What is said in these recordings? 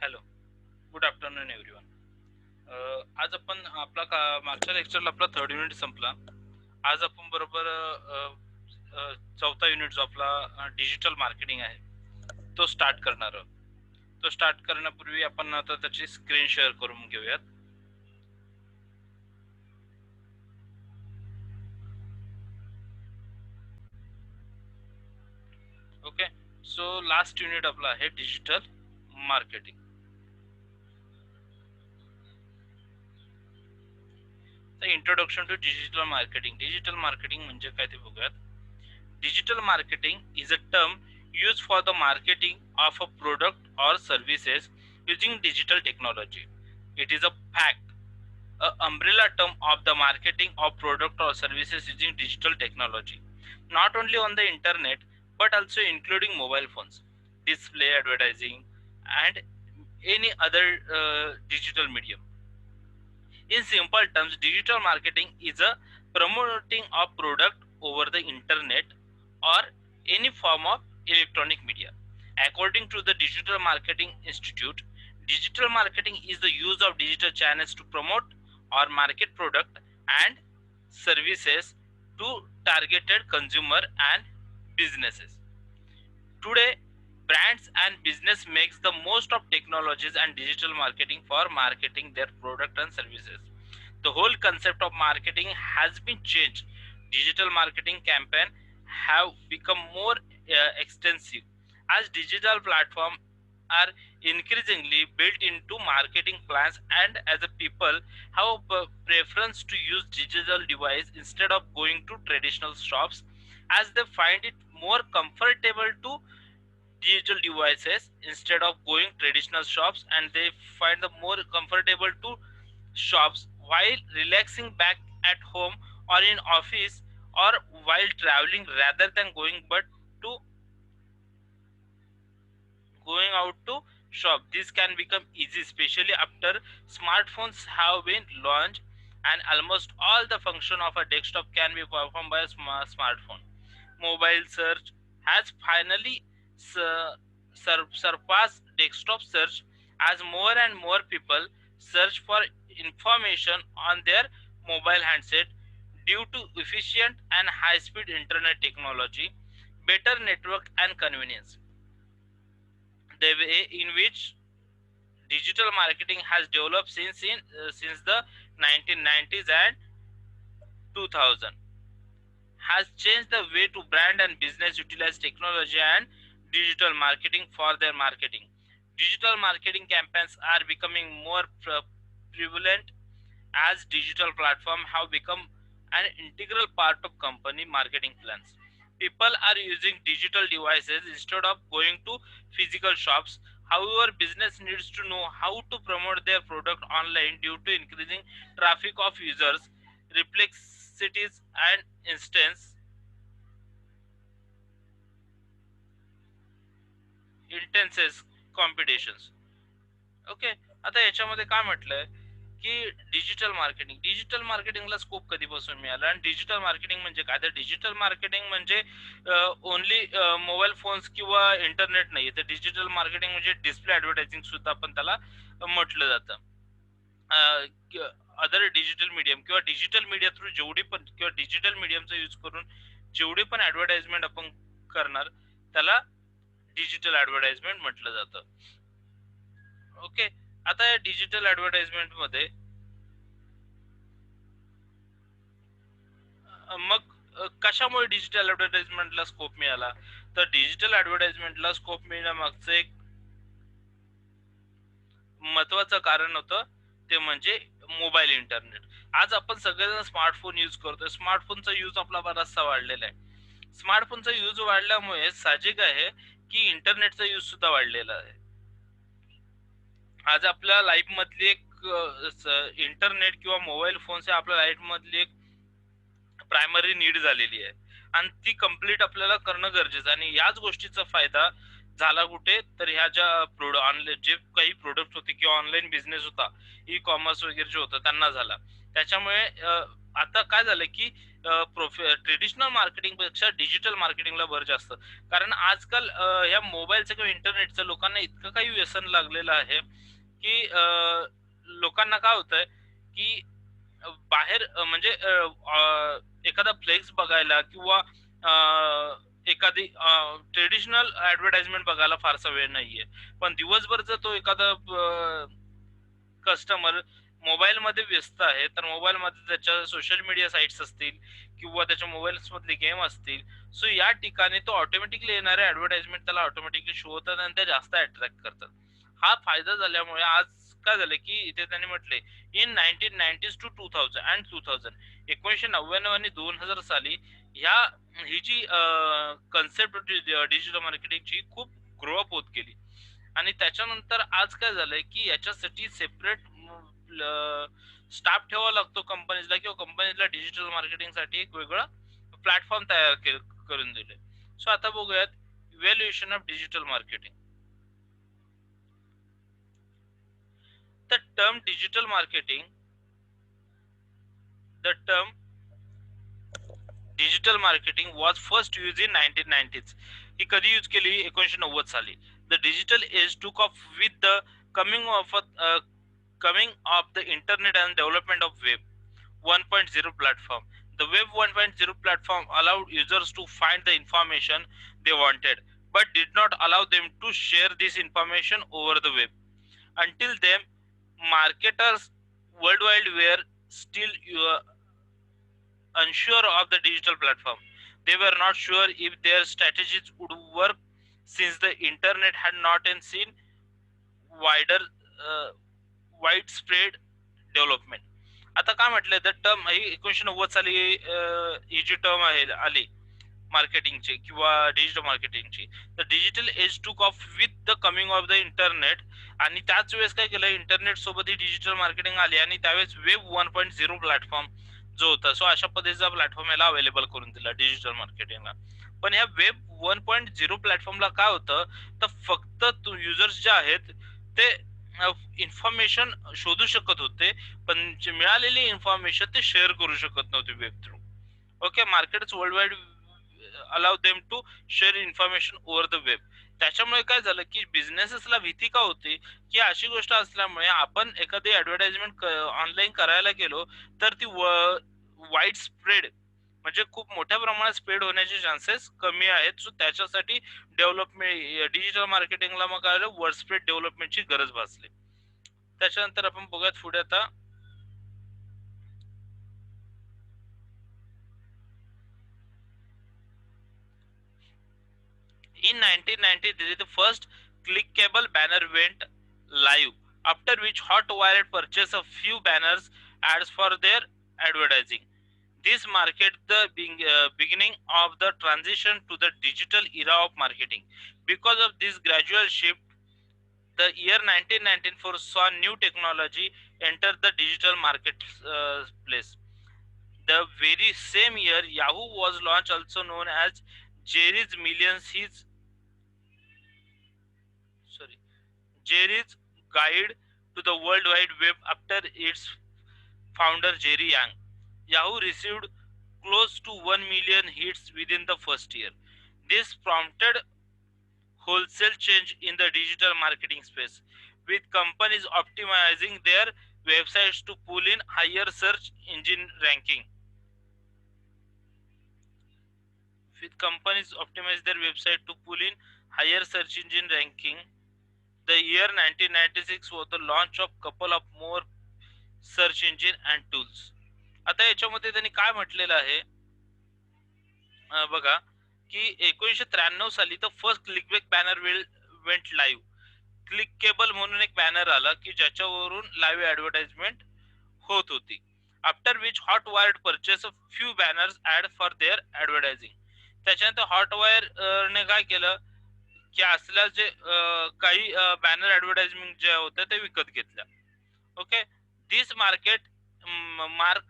Hello, good afternoon everyone. आज आपण मागच्या लेक्चरला आपला थर्ड युनिट संपला. आज आपण बरोबर चौथा युनिट जो आपला डिजिटल मार्केटिंग आहे तो स्टार्ट करणार आहोत. तो स्टार्ट करण्यापूर्वी आपण आता त्याची स्क्रीन शेअर करून घेऊयात. ओके, सो लास्ट युनिट आपला आहे digital marketing. Introduction to digital marketing. Digital marketing म्हणजे काय ते बघूयात. Digital marketing is a term used for the marketing of a product or services using digital technology. It is a fact, a umbrella term of the marketing of product or services using digital technology, not only on the internet but also including mobile phones, display advertising, and any other digital medium. In simple terms, digital marketing is a promoting of product over the internet or any form of electronic media. According to the Digital Marketing Institute, digital marketing is the use of digital channels to promote or market product and services to targeted consumer and businesses. Today, brands and business makes the most of technologies and digital marketing for marketing their product and services. The whole concept of marketing has been changed. Digital marketing campaign have become more extensive as digital platforms are increasingly built into marketing plans, and as a people have a preference to use digital device instead of going to traditional shops, as they find it more comfortable to digital devices instead of going traditional shops, and they find the more comfortable to shops while relaxing back at home or in office or while traveling rather than going out to shop. This can become easy, especially after smartphones have been launched and almost all the function of a desktop can be performed by a smartphone. Mobile search has finally surpassed desktop search as more and more people search for information on their mobile handset due to efficient and high speed internet technology, better network, and convenience. The way in which digital marketing has developed since the 1990s and 2000 has changed the way to brand and business utilize technology and digital marketing for their marketing. Digital marketing campaigns are becoming more prevalent as digital platforms have become an integral part of company marketing plans. People are using digital devices instead of going to physical shops. However, business needs to know how to promote their product online due to increasing traffic of users, complexities, and intense competitions. Okay, आता याच्यामध्ये काय म्हटलंय की digital मार्केटिंगला scope कधीपासून मिळाला आणि digital marketing म्हणजे काय? तर डिजिटल मार्केटिंग म्हणजे ओनली मोबाईल फोन्स किंवा इंटरनेट नाही, तर डिजिटल मार्केटिंग म्हणजे डिस्प्ले ऍडव्हर्टायझिंग सुद्धा आपण त्याला म्हटलं जातं. अदर डिजिटल मीडियम किंवा डिजिटल मीडिया थ्रू जेवढी पण किंवा डिजिटल मीडियमचा यूज करून जेवढी पण ऍडव्हर्टाइजमेंट आपण करणार त्याला डिजिटल ऍडव्हर्टाइजमेंट म्हटलं जातं. ओके, आता या डिजिटल ऍडव्हर्टाइजमेंट मध्ये मग कशामुळे डिजिटल ऍडव्हर्टाइजमेंटला स्कोप मिळाला? तर डिजिटल ऍडव्हर्टाइजमेंटला स्कोप मिळण्यामागचं एक महत्वाचं कारण होतं, ते म्हणजे मोबाईल इंटरनेट. आज आपण सगळेजण स्मार्टफोन यूज करतोय. स्मार्टफोनचा यूज आपला बराचसा वाढलेला आहे. स्मार्टफोनचा यूज वाढल्यामुळे साहजिक आहे की इंटरनेटचा यूज सुद्धा वाढलेला आहे. आज आपल्या लाईफ मधली एक इंटरनेट किंवा मोबाईल फोन हे आपल्या लाईफ मधली एक प्रायमरी नीड झालेली आहे आणि ती कंप्लीट आपल्याला करणं गरजेचं. आणि याच गोष्टीचा फायदा झाला कुठे? तर ह्या ज्या ऑनलाईन जे काही प्रोडक्ट होते किंवा ऑनलाईन बिझनेस होता, ई कॉमर्स वगैरे जे होतं त्यांना झाला. त्याच्यामुळे आता काय झालं की ट्रेडिशनल मार्केटिंग पेक्षा डिजिटल मार्केटिंगला भर जास्त. कारण आजकाल या मोबाईलचं किंवा इंटरनेटचं लोकांना इतकं काही व्यसन लागलेलं आहे की लोकांना काय होतंय की बाहेर म्हणजे एखादा फ्लेक्स बघायला किंवा एखादी ट्रेडिशनल ऍडव्हर्टाइजमेंट बघायला फारसा वेळ नाहीये. पण दिवसभर जर तो एखादा कस्टमर मोबाईल मध्ये व्यस्त आहे, तर मोबाईल मध्ये त्याच्या सोशल मीडिया साइट्स असतील किंवा त्याच्या मोबाईल्स मधले गेम असतील, सो या ठिकाणी तो ऑटोमॅटिकली येणारे ऍडव्हर्टाइजमेंट त्याला ऑटोमॅटिकली शो होतात आणि त्या जास्त अट्रॅक्ट करतात. हा फायदा झाल्यामुळे आज काय झालं की इथे त्यांनी म्हटले इन 1990s टू 2000 अँड 2000, 1999 आणि 2000 साली ह्या ही जी कन्सेप्ट होती डिजिटल मार्केटिंगची खूप ग्रो अप होत गेली. आणि त्याच्यानंतर आज काय झालंय की याच्यासाठी सेपरेट स्टाफ ठेवावा लागतो कंपनीला, किंवा कंपनीला डिजिटल मार्केटिंग साठी एक वेगळा प्लॅटफॉर्म तयार करून दिले. सो आता बघूयात evaluation of digital marketing. The term digital marketing the term digital marketing was first use in 1990s. ही कधी यूज केली? 1990 साली. द डिजिटल एज टूक of with the coming of coming of the internet and development of web 1.0 platform. The web 1.0 platform allowed users to find the information they wanted, but did not allow them to share this information over the web. Until then, marketers worldwide were still unsure of the digital platform. They were not sure if their strategies would work, since the internet had not seen wider uh, widespread development. आता काय म्हटलंय, the term ही 1990 साली ही जी term आहे आली मार्केटिंगची किंवा digital मार्केटिंगची. The digital age टूक of with the coming of the internet. आणि त्याच वेळेस काय केलं, इंटरनेट सोबत ही डिजिटल मार्केटिंग आली आणि त्यावेळेस वेब 1.0 प्लॅटफॉर्म जो होता, सो अशा पद्धतीचा प्लॅटफॉर्म याला अवेलेबल करून दिला डिजिटल मार्केटिंगला. पण ह्या वेब 1.0 प्लॅटफॉर्मला काय होतं, तर फक्त युजर्स जे आहेत ते इन्फॉर्मेशन शोधू शकत होते, पण जे मिळालेली इन्फॉर्मेशन ते शेअर करू शकत नव्हते web through. Okay, markets world wide allow them to share information over the web. त्याच्यामुळे काय झालं की बिझनेसेसला भीती का होती, की अशी गोष्ट असल्यामुळे आपण एखादी ऍडव्हर्टाइजमेंट ऑनलाईन करायला गेलो तर ती वाईड स्प्रेड म्हणजे खूप मोठ्या प्रमाणात स्प्रेड होण्याचे चान्सेस कमी आहेत. सो त्याच्यासाठी डेव्हलपमेंट डिजिटल मार्केटिंगला मग काय वर्ड स्प्रेड डेव्हलपमेंटची गरज भासली. त्याच्यानंतर आपण बघूयात पुढे आता. In 1993, the first clickable banner went live, after which Hotwire purchased a few banners ads for their advertising. This marked the beginning of the transition to the digital era of marketing. Because of this gradual shift, the year 1994 saw new technology enter the digital marketplace. The very same year, Yahoo was launched, also known as Jerry's Millions. His sorry, Jerry's Guide to the World Wide Web. After its founder Jerry Yang, Yahoo received close to 1 million hits within the first year. This prompted wholesale change in the digital marketing space, with companies optimizing their websites to pull in higher search engine ranking. With companies optimize their website to pull in higher search engine ranking, the year 1996 was the launch of couple of more search engine and tools. आता याच्यामध्ये त्यांनी काय म्हटलेलं आहे बघा, की 1993 साली तर first clickable banner went live. Clickable म्हणून एक बॅनर आला की ज्याच्यावरून लाईव्ह ऍडव्हर्टाइजमेंट होत होती. After which HotWired purchase a few banners ad for their advertising. त्याच्यानंतर हॉट वायर ने काय केलं की असल्या जे काही बॅनर ऍडव्हर्टाइजमेंट जे होत्या ते विकत घेतल्या. Okay, this market mark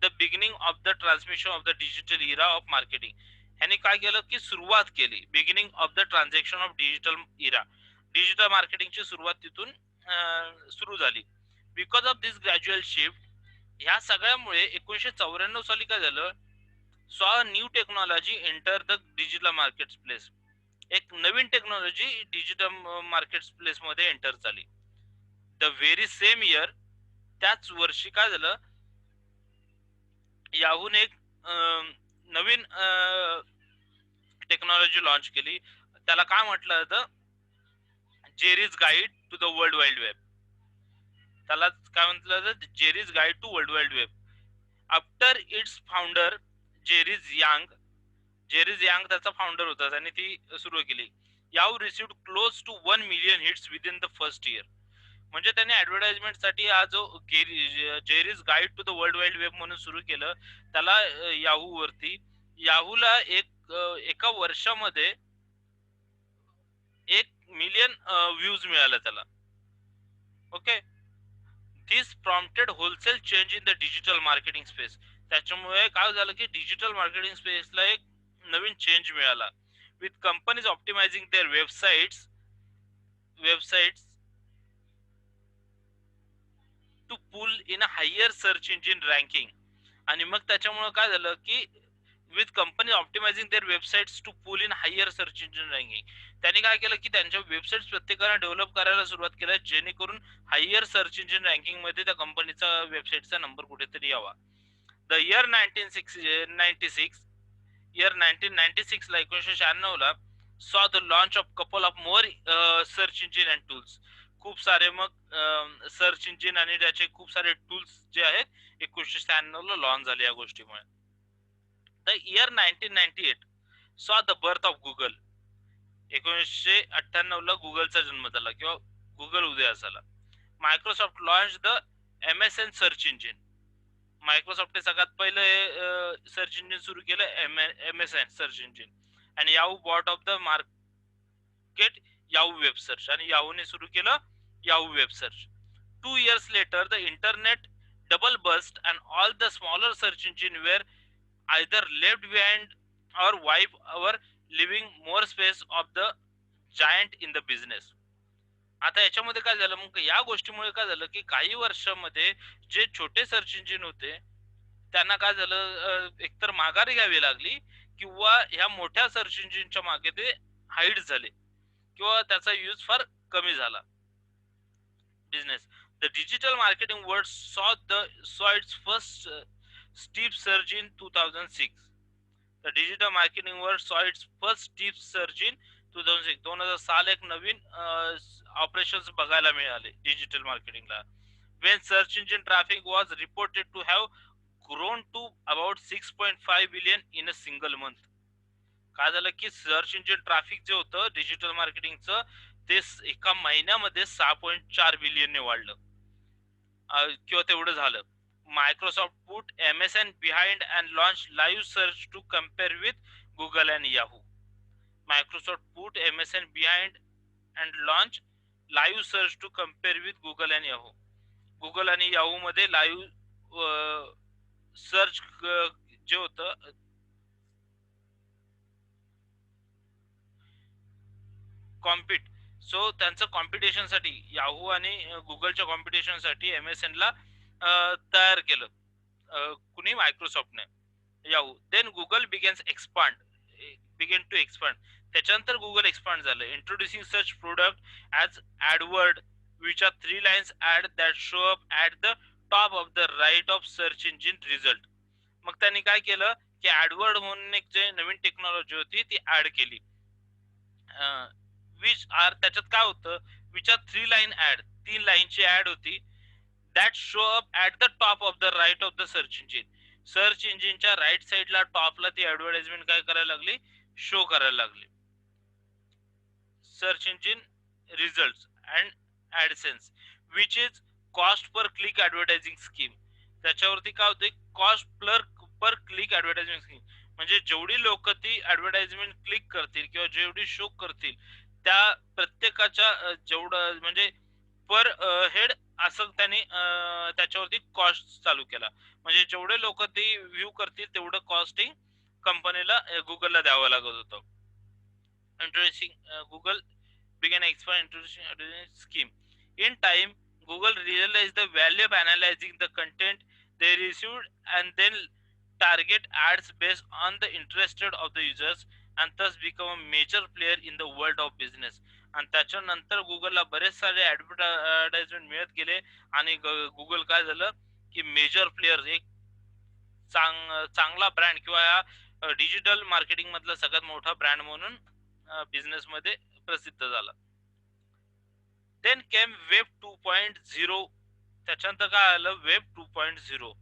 the beginning of the transmission of the digital era of marketing. ह्याने काय केलं की सुरुवात केली, beginning of the transaction of digital era. Digital मार्केटिंगची सुरुवात तिथून सुरू झाली. Because of this gradual shift, ह्या सगळ्यामुळे 1994 साली काय झालं, saw new technology enter the digital marketplace. एक नवीन टेक्नॉलॉजी डिजिटल मार्केट प्लेस मध्ये एंटर झाली. द व्हेरी सेम इयर, त्याच वर्षी काय झालं, याहून एक नवीन टेक्नॉलॉजी लॉन्च केली. त्याला काय म्हटलं जातं, Jerry's guide to the world wide web. त्याला काय म्हटलं जातं, Jerry's guide to world wide web. After its founder Jerry's Yang, Jerry's Yang त्याचा फाउंडर होता, त्याने ती सुरू केली. Yahoo received close to 1 million hits within the first year. म्हणजे त्यांनी ऍडव्हर्टाइजमेंट साठी हा जो Jerry's guide to the world wide web म्हणून सुरू केलं, त्याला याहू वरती, याहूला एका वर्षामध्ये 1 मिलियन व्ह्यूज मिळाला त्याला. Okay. This prompted wholesale change in the digital marketing space. त्याच्यामुळे काय झालं की डिजिटल मार्केटिंग स्पेसला एक नवीन चेंज मिळाला. With companies optimizing their websites to pull in a higher search engine ranking. आणि मग त्याच्यामुळे काय झालं की with company optimizing their websites to pull in higher search engine ranking. त्यांनी काय केलं की त्यांच्या वेबसाईट प्रत्येकाने डेव्हलप करायला सुरुवात केल्या, जेणेकरून हायर सर्च इंजिन रँकिंग मध्ये त्या कंपनीचा वेबसाईटचा नंबर कुठेतरी यावा. द इयर 1996, इयर 1996 ला 1996 ला सॉ the launch of couple of more search engine and tools. खूप सारे मग सर्च इंजिन आणि त्याचे खूप सारे टूल्स जे आहेत 1996 ला लॉन्च झाले या गोष्टीमुळे. द इयर 1998 सॉ द बर्थ ऑफ गुगल. 1998 ला गुगलचा जन्म झाला किंवा गुगल उदयास आला. Microsoft launch the MSN search engine. मायक्रोसॉफ्टने सगळ्यात पहिले सर्च इंजिन सुरू केलं MSN सर्च इंजिन. आणि Yahoo bought off the market Yahoo web search, आणि याहूने सुरू केलं Yahoo web search. 2 years later the internet double burst and all the smaller search engine were either left behind or wipe our living more space of the giant in the business. आता याच्यामध्ये काय झालं, मग या गोष्टीमुळे काय झालं की काही वर्षामध्ये जे छोटे सर्च इंजिन होते त्यांना काय झालं, एकतर माघारी घ्यावी लागली, किंवा ह्या मोठ्या सर्च इंजिनच्या मागे ते हाईड झाले, किंवा त्याचा यूज फार कमी झाला. Business. The digital marketing world saw its first steep surge in 2006. The digital marketing world saw its first steep surge in 2006. 2006 एक नवीन ऑपरेशन्स बघायला मिळाले digital मार्केटिंगला. When search engine traffic was reported to have grown to about 6.5 billion in a single month. काय झालं की search engine traffic जे होतं digital मार्केटिंगचं, ते एका महिन्यामध्ये 6.4 बिलियनने वाढलं, किंवा तेवढं झालं. Microsoft put MSN behind and launch live search to compare with Google and Yahoo. Microsoft put MSN behind and launch live search to compare with Google and Yahoo. Google आणि याहू मध्ये live search जे होतं compete, so त्यांचं competition साठी, Yahoo आणि गुगलच्या competition साठी MSN ला तयार केलं कुणी, मायक्रोसॉफ्टने. Yahoo then Google began to expand. त्याच्यानंतर गुगल एक्सपांड झालं, introducing search product as ॲडवर्ड which are 3 lines ad that show up at the top of the right of search engine result. मग त्यांनी काय केलं की ऍडवर्ड म्हणून एक जे नवीन टेक्नॉलॉजी होती ती ऍड केली. विच आर, त्याच्यात काय होतं, विच आर 3 line ऍड, 3 लाईनची ऍड होती, that show up at the top of the right of the search engine. Search इंजिनच्या राईट साईडला टॉपला ती ऍडव्हर्टाइजमेंट काय करायला लागली, शो करायला लागली. Search engine result and AdSense which is cost per click advertising scheme. त्याच्यावरती काय होते, cost per click advertising scheme. म्हणजे जेवढी लोक ती ऍडव्हर्टाइजमेंट क्लिक करतील किंवा जेवढी शो करतील त्या प्रत्येकाच्या जेवढं म्हणजे पर हेड असं त्यांनी त्याच्यावरती कॉस्ट चालू केला. म्हणजे जेवढे लोक ती व्ह्यू करतील तेवढं कॉस्टिंग कंपनीला गुगलला द्यावं लागत होतं. introducing Google began introducing scheme. In time, Google realized the value of analyzing the content They received and then target ads based on the interested of the users and thus become a major player in the world of business. आणि त्याच्यानंतर गुगलला बरेच सारे advertisement मिळत गेले आणि Google काय झालं की मेजर प्लेयर, एक चांगला ब्रँड किंवा डिजिटल मार्केटिंग मधला सगळ्यात मोठा ब्रँड म्हणून बिझनेस मध्ये प्रसिद्ध झाला. Then came web 2.0. त्याच्यानंतर काय आलं web 2.0,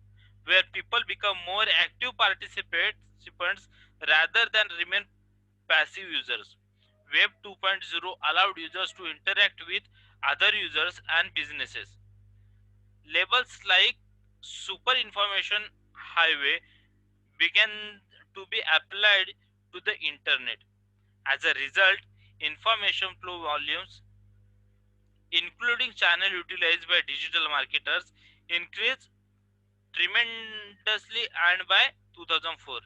where people become more active participants rather than remain passive users. Web 2.0 allowed users to interact with other users and businesses. Labels like super information highway began to be applied to the internet. As a result, information flow volumes, including channel utilized by digital marketers, increased tremendously. And by 2004,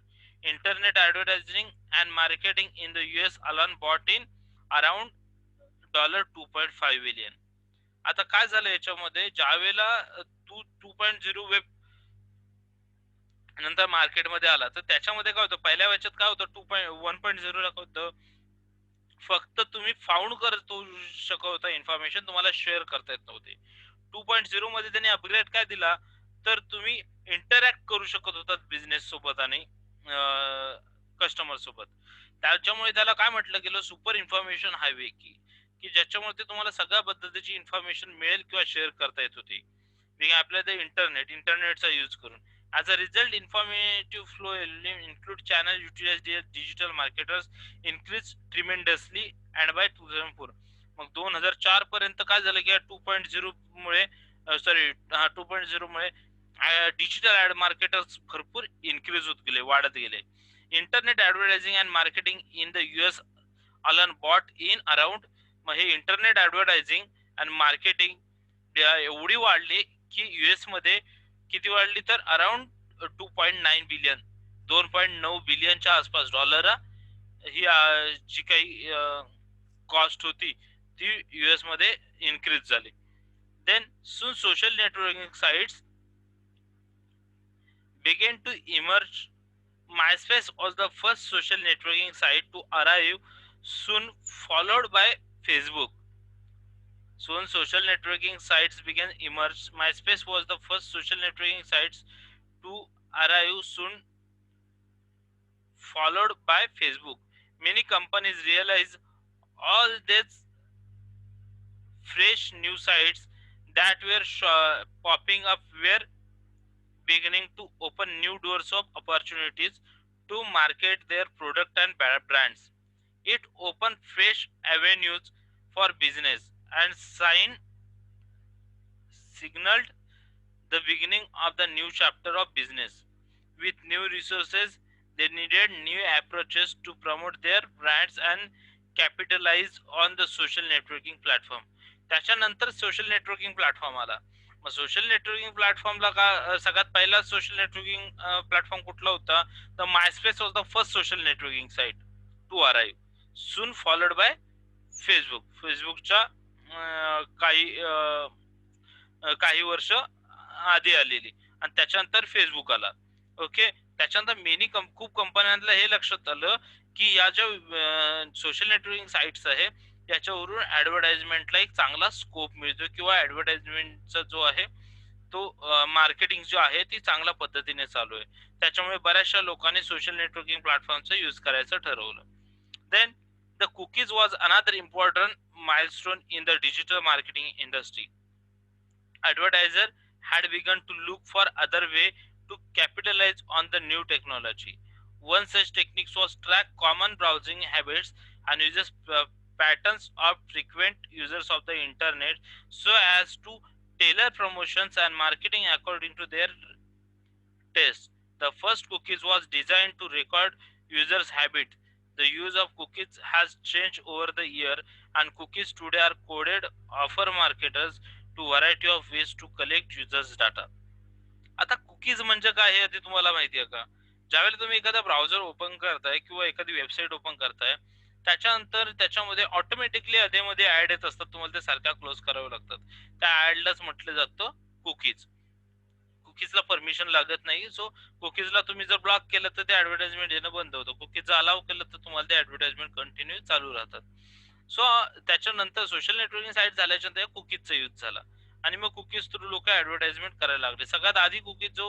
internet advertising and marketing in the US alone brought in around $2.5 billion. आता काय झालं याच्यामध्ये, ज्यावेळेला तू 2.0 web नंतर मार्केटमध्ये आला तर त्याच्यामध्ये काय होतं, पहिल्या वेळेत काय होतं 1.0 ला काय होतं, फक्त तुम्ही फाउंड करत शकत होता इन्फॉर्मेशन, तुम्हाला शेअर करता येत नव्हते. 2.0 मध्ये त्यांनी अपग्रेड काय दिला, तर तुम्ही इंटरॅक्ट करू शकत होतात बिझनेस सोबत आणि कस्टमर सोबत. त्याच्यामुळे त्याला काय म्हटलं गेलं, सुपर इन्फॉर्मेशन हायवे की की ज्याच्यामुळे ते तुम्हाला सगळ्या पद्धतीची इन्फॉर्मेशन मिळेल किंवा शेअर करता येत होती आपल्या ते इंटरनेटचा यूज करून. As a result, informative flow include channel utilized digital marketers increased tremendously. And by 2004, मग 2004 पर्यंत काय झालं की 2.0 मुळे, सॉरी 2.0 मुळे डिजिटल ऍड मार्केटर्स भरपूर इन्क्रीज होत गेले, वाढत गेले. Internet advertising and marketing in the US alone bought in around, मग हे इंटरनेट ऍडव्हर्टायझिंग आणि मार्केटिंग एवढी वाढली की US मध्ये किती वाढली तर अराउंड 2.9 बिलियन, 2.9 बिलियनच्या आसपास डॉलर ही जी काही कॉस्ट होती ती US मध्ये इन्क्रीज झाली. Then soon social networking sites began to emerge. MySpace was the first social networking site to arrive, soon followed by Facebook. Soon social networking sites began emerge. MySpace was the first social networking sites to arrive, soon followed by Facebook. Many companies realize all these fresh new sites that were popping up were beginning to open new doors of opportunities to market their product and brands. It opened fresh avenues for business and signaled the beginning of the new chapter of business. With new resources, they needed new approaches to promote their brands and capitalize on the social networking platform. त्याच्यानंतर social networking platform आला. मग social networking प्लॅटफॉर्मला का सगळ्यात पहिला social networking platform कुठला होता, तर MySpace was the first social networking site to arrive, soon followed by Facebook. फेसबुकच्या काही वर्ष आधी आलेली आणि त्याच्यानंतर फेसबुक आला. ओके, त्याच्यानंतर खूप कंपन्यांना हे लक्षात आलं की या ज्या सोशल नेटवर्किंग साईट्स आहे त्याच्यावरून ऍडव्हर्टाइजमेंटला एक चांगला स्कोप मिळतो किंवा ऍडव्हर्टाइजमेंटचा जो आहे तो मार्केटिंग जो आहे ती चांगल्या पद्धतीने चालू आहे. त्याच्यामुळे बऱ्याचशा लोकांनी सोशल नेटवर्किंग प्लॅटफॉर्मचा यूज करायचं ठरवलं. Then the cookies was another important milestone in the digital marketing industry. Advertiser had begun to look for other way to capitalize on the new technology. One such technique was track common browsing habits and users patterns of frequent users of the internet so as to tailor promotions and marketing according to their taste. The first cookies was designed to record users' habit. The use of cookies has changed over the year, and cookies today are coded offer marketers to variety of ways to collect users data. आता cookies म्हणजे काय हे आधी तुम्हाला माहिती आहे का? ज्यावेळेला तुम्ही एखादा ब्राउझर ओपन करताय किंवा एखादी वेबसाईट ओपन करताय त्याच्यानंतर त्याच्यामध्ये ऑटोमॅटिकली अधेमध्ये ऍड येत असतात, तुम्हाला ते सारख्या क्लोज करावे लागतात. त्या ऍडलाच म्हटलं जातं कुकीज. कुकीजला परमिशन लागत नाही. सो कुकीजला तुम्ही जर ब्लॉक केलं तर ते ऍडव्हर्टाइजमेंट येणं बंद होतं. कुकीजचा अलाव केलं तर तुम्हाला ते ऍडव्हर्टाइजमेंट कंटिन्यू चालू राहतात. सो त्याच्यानंतर सोशल नेटवर्किंग साईट झाल्याच्या नंतर कुकीजचा यूज झाला आणि मग कुकीज थ्रू लोक ऍडव्हर्टाइजमेंट करायला लागले. सगळ्यात आधी कुकीज जो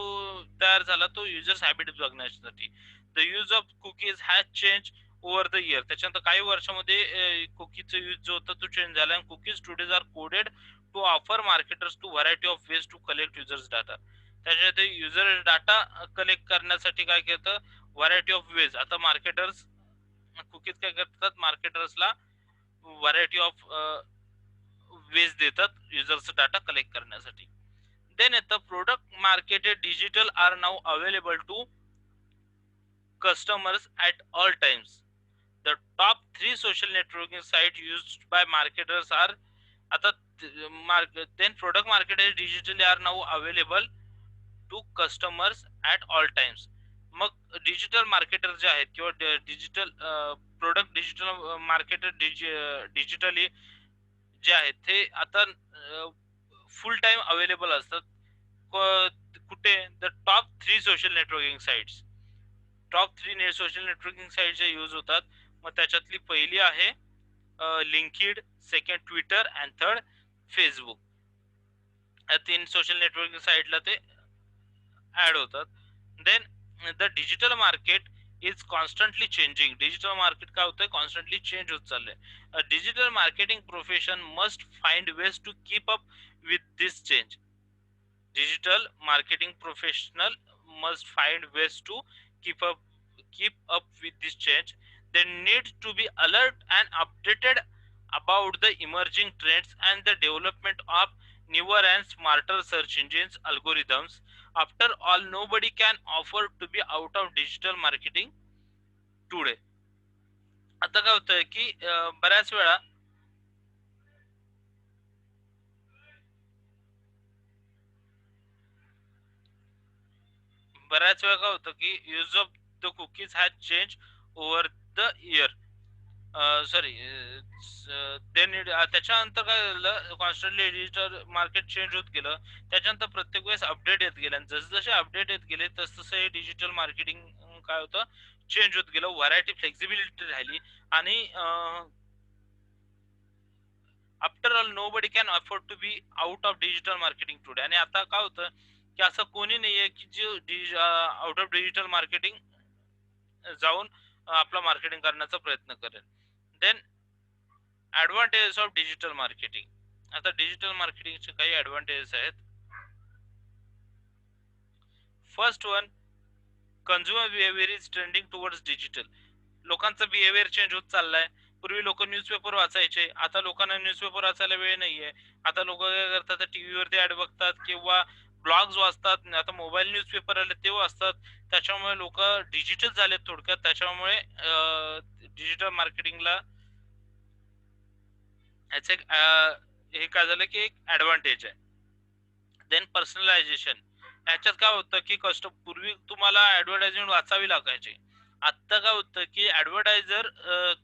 तयार झाला तो युजर्स हॅबिट बघण्यासाठी. The use of cookies has change over the year. त्याच्यानंतर काही वर्षामध्ये कुकीजचा यूज जो होता तो चेंज झाला. आणि cookies today's are coded to offer marketers to variety of ways to collect users data. त्याच्यात युजर डाटा कलेक्ट करण्यासाठी काय करतं, व्हरायटी ऑफ वेज. आता मार्केटर्स कुकीज काय करतात, मार्केटर्सला व्हरायटी ऑफ वेज देतात युजर्स डाटा कलेक्ट करण्यासाठी. देन येतं product marketed digital are now available to customers at all times. The top 3 social networking sites used by marketers are आता then product marketed digitally are now available to customers at all times. मग digital marketer जे आहेत किंवा digital product digital marketer digitally जे आहेत ते आता full time available असतात. कुठे, the top 3 social networking sites. Top 3 social networking site जे यूज होतात, मग त्याच्यातली पहिली आहे Linked, second Twitter and third Facebook. या 3 सोशल नेटवर्किंग साइटला ते ऍड होतात. Then the digital market is constantly changing. Digital market काय होतंय, कॉन्स्टंटली चेंज होत चाललंय. Digital marketing profession must find ways to keep up with this change. Digital marketing professional must find ways to keep up with this change. They need to be alert and updated about the emerging trends and the development of newer and smarter search engines algorithms. After all, nobody can afford to be out of digital marketing today. आता काय होतंय की बऱ्याच वेळा काय होतं की use of the cookies has change over the year. Sorry, त्याच्यानंतर काय झालं, कॉन्स्टंटली डिजिटल मार्केट चेंज होत गेलं. त्याच्यानंतर प्रत्येक वेळेस अपडेट येत गेले आणि जसे जसे अपडेट येत गेले तस तसं हे डिजिटल मार्केटिंग काय होतं, चेंज होत गेलं. व्हरायटी, फ्लेक्झिबिलिटी राहिली आणि after all nobody can afford to be out of digital marketing today. आणि आता काय होतं की असं कोणी नाहीये की जे आउट ऑफ डिजिटल मार्केटिंग जाऊन आपला मार्केटिंग करण्याचा प्रयत्न करेल. Then advantages of digital marketing. आता डिजिटल मार्केटिंगचे काही ऍडव्हान्टेजेस आहेत. First one, consumer behaviour is trending towards digital. लोकांचा बिहेवियर चेंज होत चाललाय. पूर्वी लोक न्यूजपेपर वाचायचे, आता लोकांना न्यूजपेपर वाचायला वेळ नाहीये. आता लोक काय करतात, टीव्हीवरती ऍड बघतात किंवा ब्लॉग्स वाचतात. आता मोबाईल न्यूजपेपर आले ते वाचतात. त्याच्यामुळे लोक डिजिटल झालेत थोडक्यात. त्याच्यामुळे डिजिटल मार्केटिंगला याचे हे काय झालं की एक ऍडव्हान्टेज आहे. Then personalisation. याच्यात काय होतं की पूर्वी तुम्हाला ऍडव्हर्टाइजमेंट वाचावी लागायची. आता काय होतं की ऍडव्हर्टायझर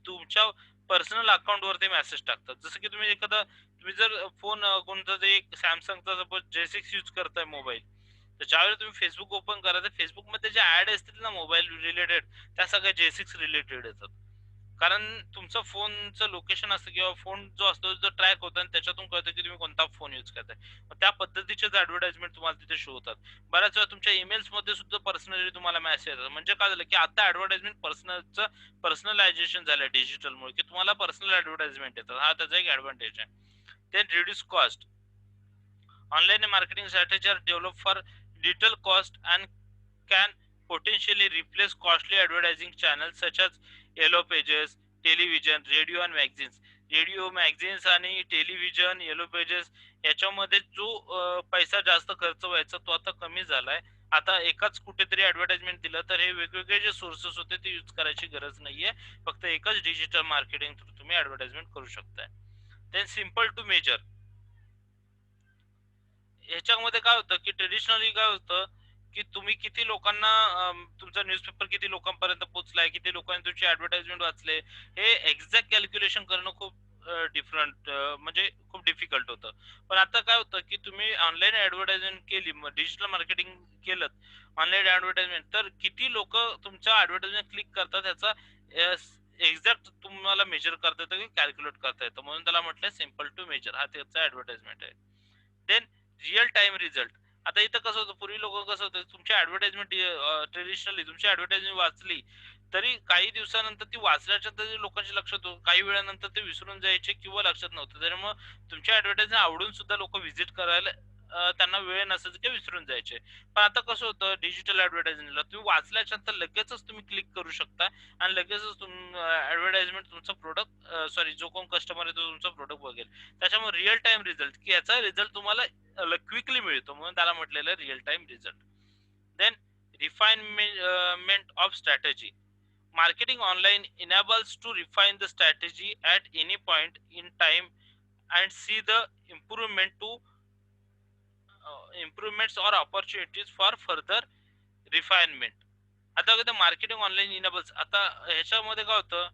तुमच्या पर्सनल अकाउंट वरती मेसेज टाकतात. जसं की तुम्ही जर फोन कोणता तरी सॅमसंगचा सपोज J6 यूज करताय मोबाईल, तर ज्यावेळी तुम्ही फेसबुक ओपन करा तर फेसबुक मध्ये जे ऍड असतील ना मोबाईल रिलेटेड, त्या सगळ्या J6 रिलेटेड येतात. कारण तुमचं फोनचं लोकेशन असतं किंवा फोन जो असतो तो ट्रॅक होतो आणि त्याच्यातून कळतं की तुम्ही कोणता फोन यूज करताय. त्या पद्धतीचेच ऍडव्हर्टाइजमेंट तुम्हाला तिथे शो होतात. बऱ्याच वेळा तुमच्या ईमेल्स मध्ये सुद्धा पर्सनली तुम्हाला मेसेज येतात. म्हणजे काय झालं की आता ऍडव्हर्टाइजमेंट पर्सनलायझेशन झालं डिजिटलमुळे, की तुम्हाला पर्सनल ऍडव्हर्टाइजमेंट येतात. हा त्याचा एक ऍडव्हान्टेज आहे. Then reduce cost. Online marketing strategies are developed for little cost and can potentially replace costly advertising channels such as yellow pages, television, radio आणि मॅगझिन्स. रेडिओ, मॅगझिन्स आणि टेलिव्हिजन, येलो पेजेस याच्यामध्ये जो पैसा जास्त खर्च व्हायचा तो आता कमी झालाय. आता एकाच कुठेतरी ऍडव्हर्टाइजमेंट दिलं तर हे वेगवेगळे जे सोर्सेस होते ते यूज करायची गरज नाहीये. फक्त एकच डिजिटल मार्केटिंग थ्रू तुम्ही ऍडव्हर्टाइजमेंट करू शकताय. Then simple to measure. ह्याच्यामध्ये काय होतं की ट्रेडिशनली काय होतं की तुम्ही किती लोकांना तुमचा न्यूजपेपर किती लोकांपर्यंत पोहोचलाय, किती लोकांनी तुमची ऍडव्हर्टाइजमेंट वाचले, हे एक्झॅक्ट कॅल्क्युलेशन करणं खूप डिफरंट, म्हणजे खूप डिफिकल्ट होतं. पण आता काय होतं की तुम्ही ऑनलाईन ऍडव्हर्टाइजमेंट केली, डिजिटल मार्केटिंग केलं, ऑनलाईन ऍडव्हर्टाइजमेंट, तर किती लोक तुमच्या ऍडव्हर्टाइजमेंट क्लिक करतात ह्याचा एक्झॅक्ट तुम्हाला मेजर करता येतं की कॅल्क्युलेट करता येतं, म्हणून त्याला म्हटलं सिम्पल टू मेजर. हा त्याचा ऍडव्हर्टाइजमेंट आहे. Then real time result. आता इथं कसं होतं, पूर्वी लोक कसं होतं, तुमची ऍडव्हर्टाइजमेंट ट्रेडिशनली तुमची ऍडव्हर्टाइजमेंट वाचली तरी काही दिवसानंतर ती वाचल्याच्या तरी लोकांच्या लक्षात होतं, काही वेळानंतर ते विसरून जायचे किंवा लक्षात नव्हतं. त्यामुळे तुमच्या ऍडव्हर्टाइजमेंट आवडून सुद्धा लोक व्हिजिट करायला त्यांना वेळ नसायचा किंवा विसरून जायचे. पण आता कसं होतं, डिजिटल ऍडव्हर्टाइजमेंटला तुम्ही वाचल्याच्या नंतर लगेचच तुम्ही क्लिक करू शकता आणि लगेचच ऍडव्हर्टाइजमेंट तुमचा प्रोडक्ट, सॉरी, जो कोण कस्टमर आहे तो तुमचा प्रोडक्ट बघेल. त्याच्यामुळे रिअल टाइम रिझल्ट, की याचा रिझल्ट तुम्हाला क्विकली मिळतो, म्हणून त्याला म्हटलेलं real time result. Then refinement of strategy. Marketing online enables to refine the strategy at any point in time and see the improvement to improvements or opportunities for further refinement. आता कधी marketing online enables, आता ह्याच्यामध्ये काय होतं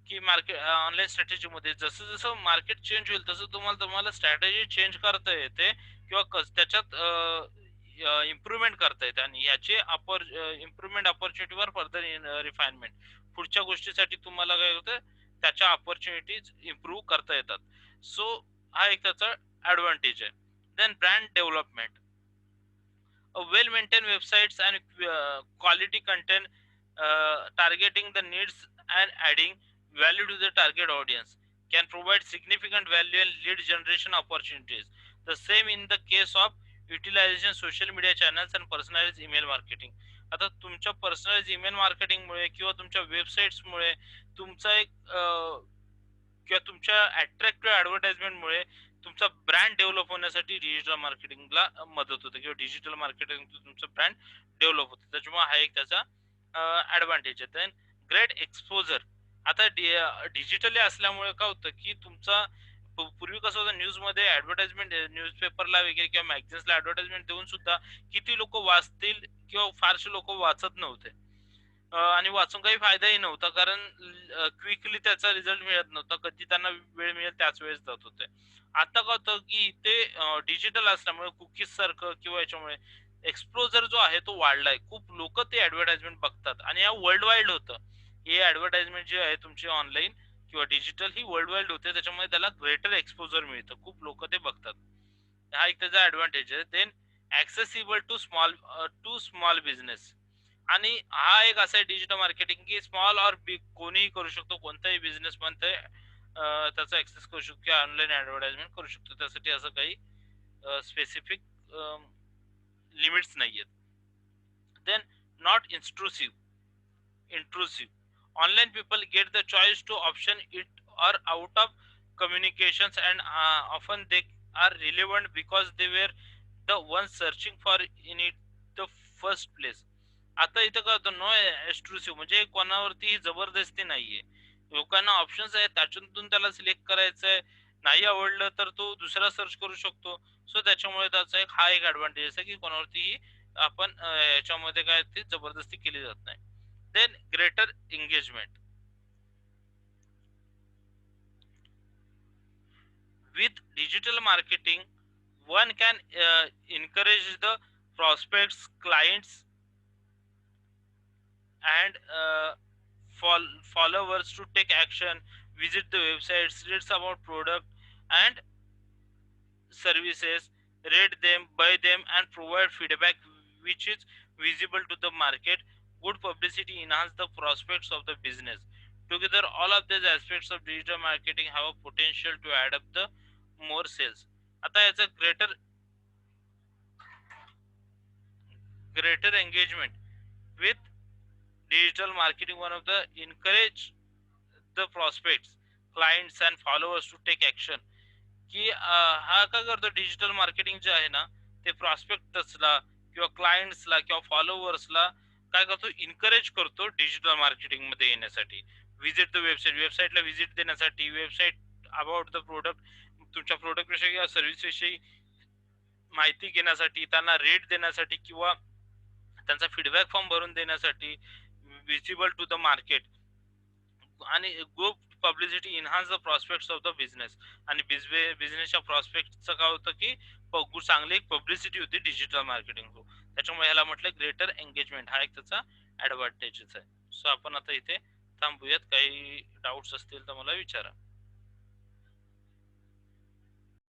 की market online strategy मध्ये जसं जसं मार्केट चेंज होईल तसं तुम्हाला तुम्हाला स्ट्रॅटेजी चेंज करता येते किंवा त्याच्यात इम्प्रुव्हमेंट करता येते आणि याचे इम्प्रुव्हमेंट ऑपॉर्च्युनिटीवर फर्दर रिफाइनमेंट, पुढच्या गोष्टीसाठी तुम्हाला काय होतं, त्याच्या ऑपॉर्च्युनिटीज इम्प्रूव्ह करता येतात. सो हा एक त्याचा ऍडव्हान्टेज आहे. Then brand development. A well-maintained websites and quality content targeting the needs and adding value to the target audience can provide significant value and lead generation opportunities. The same in the case of utilization social media channels and personalized email marketing. आता तुमच्या personalise email मार्केटिंगमुळे किंवा तुमच्या वेबसाईट्समुळे तुमचा एक किंवा तुमच्या attractive ऍडव्हर्टाइजमेंटमुळे तुमचा ब्रँड डेव्हलप होण्यासाठी डिजिटल मार्केटिंगला मदत होते किंवा डिजिटल मार्केटिंग तुमचा ब्रँड डेव्हलप होतो. त्याच्यामुळे हा एक त्याचा ऍडव्हान्टेज आहे. Then great exposure. आता डिजिटली असल्यामुळे काय होतं की तुमचा पूर्वी कसं होतं, न्यूज मध्ये ऍडव्हर्टाइजमेंट, न्यूजपेपरला वगैरे किंवा मॅगझिन्सला ऍडव्हर्टाइजमेंट देऊन सुद्धा किती लोक वाचतील किंवा फारसे लोक वाचत नव्हते. आणि वाचून काही फायदाही नव्हता, कारण क्विकली त्याचा रिझल्ट मिळत नव्हता, कधी त्यांना वेळ मिळेल त्याच वेळेस जात होते. आता काय होतं की ते डिजिटल असल्यामुळे कुकीज सारखं किंवा याच्यामुळे एक्सप्लोजर जो आहे तो वाढलाय, खूप लोक ते ऍडव्हर्टाइजमेंट बघतात आणि या वर्ल्ड वाईड होतं. हे ऍडव्हर्टाइजमेंट जे आहे तुमची ऑनलाईन किंवा डिजिटल ही वर्ल्ड वाईड होते, त्याच्यामुळे त्याला ग्रेटर एक्सपोजर मिळतं, खूप लोक ते बघतात. हा एक त्याचा ऍडव्हान्टेज आहे. Then accessible to small business. आणि हा एक असा आहे डिजिटल मार्केटिंग की स्मॉल और बिग कोणीही करू शकतो, कोणताही बिझनेस पण ते त्याचा ऍक्सेस करू शकतो किंवा ऑनलाईन ऍडव्हर्टाइजमेंट करू शकतो. त्यासाठी असं काही स्पेसिफिक लिमिट्स नाहीयेत. Then not intrusive. Online people get the choice to option it or out of communications, and often they are relevant because they were the ones searching for in it the first place. आता इथं काय होतं, no exclusive म्हणजे कोणावरती जबरदस्ती नाहीये. लोकांना options आहेत, त्याच्यातून त्याला सिलेक्ट करायचं आहे. नाही आवडलं तर तो दुसरा सर्च करू शकतो. सो त्याच्यामुळे त्याचा एक हा एक ऍडव्हान्टेज आहे की कोणावरतीही आपण याच्यामध्ये काय ती जबरदस्ती केली जात नाही. Then greater engagement. With digital marketing, one can encourage the prospects, clients, and followers to take action, visit the websites, read about product and services, rate them, buy them, and provide feedback which is visible to the market. Good publicity enhance the prospects of the business. Together, all of these aspects of digital marketing have a potential to add up the more sales. आता याचा greater engagement with digital marketing, one of the encourage the prospects, clients and followers to take action. की हा काय करतो, digital marketing जे आहे ना ते प्रॉस्पेक्टसला किंवा क्लायंट्सला किंवा फॉलोअर्सला काय करतो, इनकरेज करतो डिजिटल मार्केटिंग मध्ये येण्यासाठी. व्हिजिट द वेबसाईट, वेबसाईटला व्हिजिट देण्यासाठी, वेबसाईट अबाउट द प्रोडक्ट, तुमच्या प्रोडक्ट विषयी किंवा सर्व्हिस विषयी माहिती घेण्यासाठी, त्यांना रेट देण्यासाठी किंवा त्यांचा फीडबॅक फॉर्म भरून देण्यासाठी, विजिबल टू द मार्केट आणि go publicity enhance the prospects of the business. आणि बिझनेसच्या प्रॉस्पेक्टचं काय होतं की चांगली एक पब्लिसिटी होती डिजिटल मार्केटिंग थ्रू. त्याच्यामुळे ह्याला म्हटलं ग्रेटर एंगेजमेंट, हा एक त्याचा ऍडव्हान्टेजेस आहे. सो आपण आता इथे थांबूयात. काही डाऊट्स असतील तर मला विचारा.